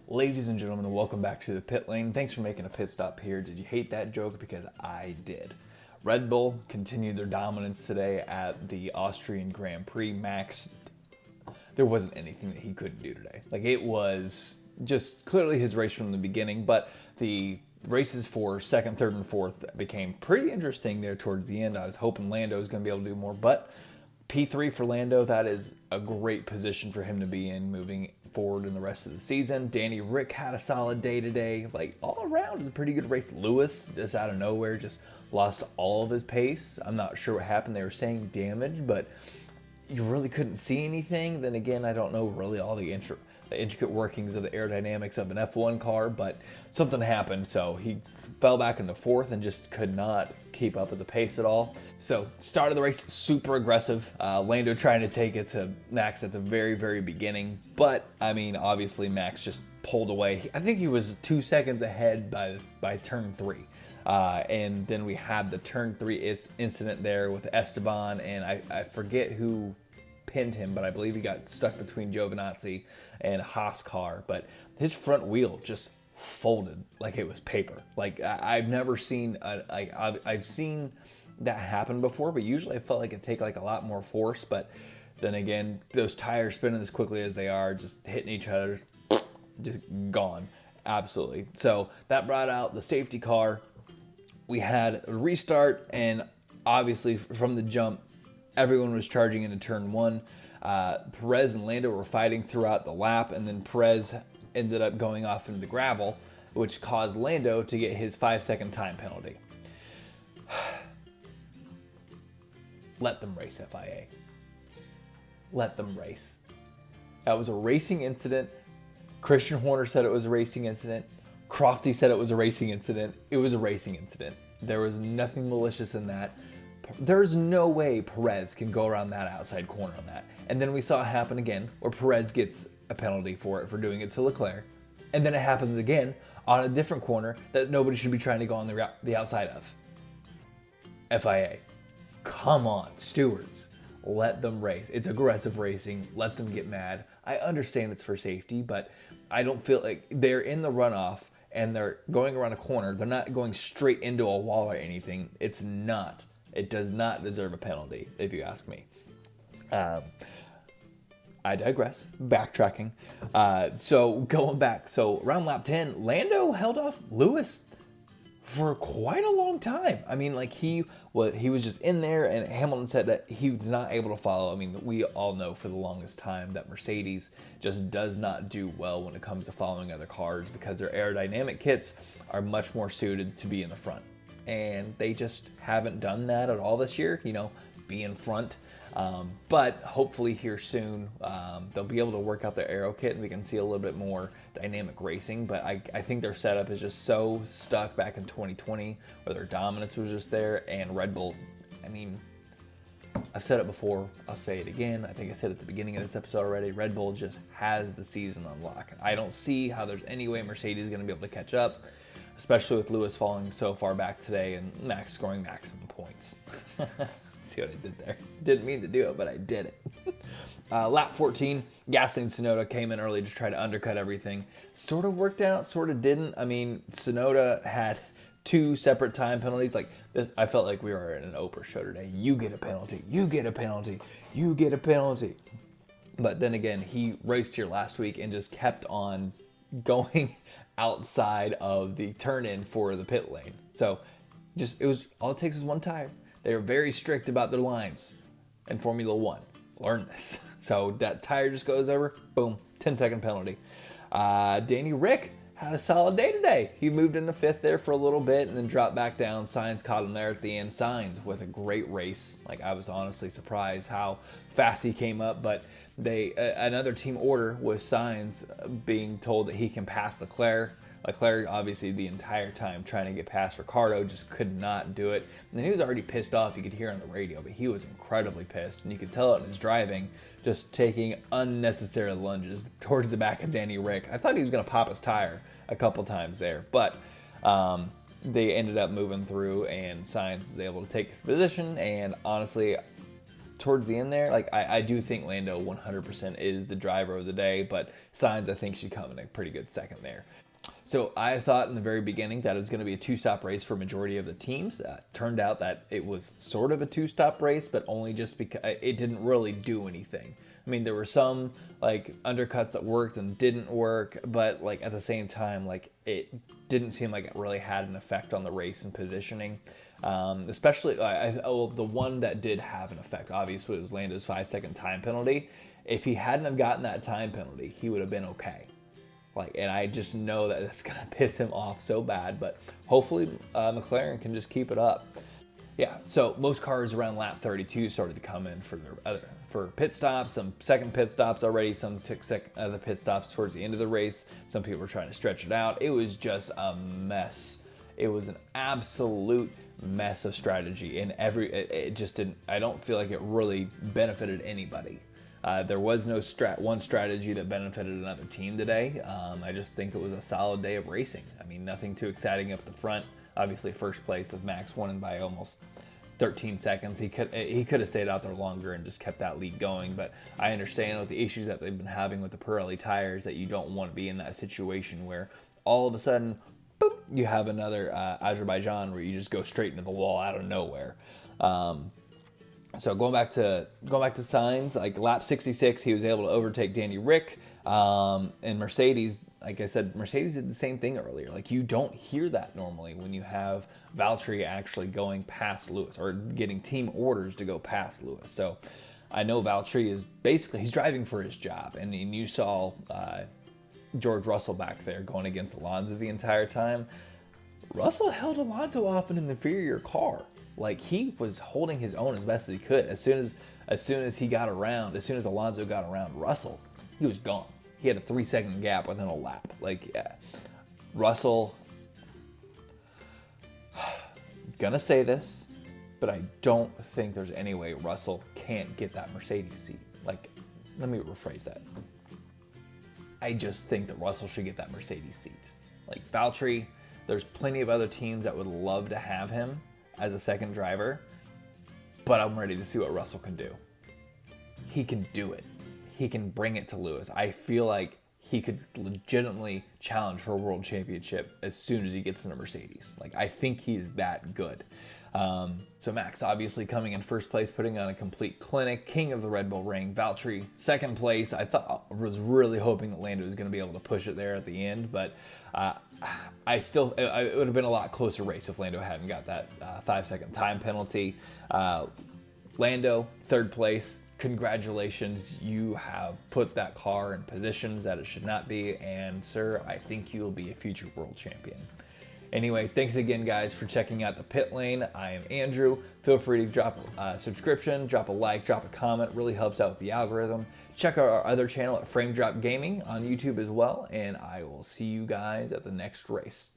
Ladies and gentlemen, welcome back to the pit lane. Thanks for making a pit stop here. Did you hate that joke? Because I did. Red Bull continued their dominance today at the Austrian Grand Prix. Max, there wasn't anything that he couldn't do today. Like, it was just clearly his race from the beginning, but the races for second, third, and fourth became pretty interesting there towards the end. I was hoping Lando was going to be able to do more, but P3 for Lando, that is a great position for him to be in moving forward in the rest of the season. Daniel Rick had a solid day today. Like, all around, it's a pretty good race. Lewis, just out of nowhere, just lost all of his pace. I'm not sure what happened. They were saying damage, but you really couldn't see anything. Then again, I don't know really all the intricate workings of the aerodynamics of an F1 car, but something happened, so he fell back into fourth and just could not keep up with the pace at all. So, start of the race, super aggressive. Lando trying to take it to Max at the very, very beginning, but, I mean, obviously Max just pulled away. I think he was 2 seconds ahead by turn 3. And then we had the turn 3 incident there with Esteban, and I forget who pinned him, but I believe he got stuck between Giovanazzi and Haas car, but his front wheel just folded like it was paper. Like, I've never seen I've seen that happen before, but usually I felt like it'd take like a lot more force. But then again, those tires spinning as quickly as they are, just hitting each other, just gone. Absolutely. So that brought out the safety car. We had a restart, and obviously from the jump, everyone was charging into turn 1. Perez and Lando were fighting throughout the lap, and then Perez ended up going off into the gravel, which caused Lando to get his 5-second time penalty. Let them race, FIA. Let them race. That was a racing incident. Christian Horner said it was a racing incident. Crofty said it was a racing incident. It was a racing incident. There was nothing malicious in that. There's no way Perez can go around that outside corner on that. And then we saw it happen again, where Perez gets a penalty for it, for doing it to Leclerc. And then it happens again on a different corner that nobody should be trying to go on the outside of. FIA. Come on, stewards. Let them race. It's aggressive racing. Let them get mad. I understand it's for safety, but I don't feel like they're in the runoff and they're going around a corner. They're not going straight into a wall or anything. It does not deserve a penalty, if you ask me. I digress. Backtracking. So going back. So around lap 10, Lando held off Lewis for quite a long time. I mean, like, he was just in there, and Hamilton said that he was not able to follow. I mean, we all know for the longest time that Mercedes just does not do well when it comes to following other cars, because their aerodynamic kits are much more suited to be in the front. And they just haven't done that at all this year, be in front. But hopefully here soon, they'll be able to work out their aero kit and we can see a little bit more dynamic racing. But I think their setup is just so stuck back in 2020 where their dominance was just there. And Red Bull, I mean, I've said it before, I'll say it again. I think I said it at the beginning of this episode already. Red Bull just has the season on lock. I don't see how there's any way Mercedes is going to be able to catch up, especially with Lewis falling so far back today and Max scoring maximum points. See what I did there? Didn't mean to do it, but I did it. Lap 14, Gasly and Tsunoda came in early to try to undercut everything. Sort of worked out, sort of didn't. I mean, Tsunoda had 2 separate time penalties. Like this, I felt like we were in an Oprah show today. You get a penalty, you get a penalty, you get a penalty. But then again, he raced here last week and just kept on going outside of the turn-in for the pit lane. So all it takes is one tire. They are very strict about their lines in Formula 1. Learn this. So that tire just goes over, boom, 10-second penalty. Danny Rick had a solid day today. He moved into 5th there for a little bit and then dropped back down. Sainz caught him there at the end. Sainz with a great race. Like, I was honestly surprised how fast he came up, but another team order was Sainz being told that he can pass Leclerc. Leclerc, obviously, the entire time trying to get past Ricardo, just could not do it. And he was already pissed off. You could hear on the radio, but he was incredibly pissed. And you could tell it in his driving, just taking unnecessary lunges towards the back of Danny Rick. I thought he was going to pop his tire a couple times there. But they ended up moving through, and Sainz was able to take his position. And honestly, towards the end there, like I do think Lando 100% is the driver of the day, but Sainz I think should come in a pretty good second there. So I thought in the very beginning that it was going to be a two-stop race for majority of the teams. Turned out that it was sort of a two-stop race, but only just because it didn't really do anything. I mean, there were some like undercuts that worked and didn't work, but like at the same time, like it didn't seem like it really had an effect on the race and positioning. Especially the one that did have an effect, obviously, was Lando's 5-second time penalty. If he hadn't have gotten that time penalty, he would have been okay. Like, and I just know that it's gonna piss him off so bad, but hopefully McLaren can just keep it up. Yeah, so most cars around lap 32 started to come in for pit stops, some second pit stops already, some took the pit stops towards the end of the race. Some people were trying to stretch it out. It was just a mess. It was an absolute mess of strategy, and it just didn't. I don't feel like it really benefited anybody. There was no one strategy that benefited another team today. I just think it was a solid day of racing. I mean, nothing too exciting up the front. Obviously, first place with Max winning by almost 13 seconds. He could have stayed out there longer and just kept that lead going. But I understand with the issues that they've been having with the Pirelli tires that you don't want to be in that situation where all of a sudden, boop, you have another Azerbaijan where you just go straight into the wall out of nowhere. So going back to Sainz, like lap 66, he was able to overtake Danny Rick, and Mercedes. Like I said, Mercedes did the same thing earlier. Like you don't hear that normally when you have Valtteri actually going past Lewis or getting team orders to go past Lewis. So I know Valtteri is he's driving for his job, and you saw George Russell back there going against Alonso the entire time. Russell held Alonso off in an inferior car. Like he was holding his own as best as he could. As soon as Alonso got around Russell, he was gone. He had a 3-second gap within a lap. Like, yeah. Russell, gonna say this, but I don't think there's any way Russell can't get that Mercedes seat. Like, let me rephrase that. I just think that Russell should get that Mercedes seat. Like Valtteri, there's plenty of other teams that would love to have him as a second driver, but I'm ready to see what Russell can do. He can do it. He can bring it to Lewis. I feel like he could legitimately challenge for a world championship as soon as he gets in a Mercedes. Like, I think he's that good. So Max obviously coming in first place, putting on a complete clinic, king of the Red Bull Ring. Valtteri second place. I was really hoping that Lando was going to be able to push it there at the end, but it would have been a lot closer race if Lando hadn't got that 5-second time penalty. Lando third place. Congratulations, you have put that car in positions that it should not be, and sir, I think you will be a future world champion. Anyway, thanks again, guys, for checking out the Pit Lane. I am Andrew. Feel free to drop a subscription, drop a like, drop a comment. It really helps out with the algorithm. Check out our other channel at Frame Drop Gaming on YouTube as well, and I will see you guys at the next race.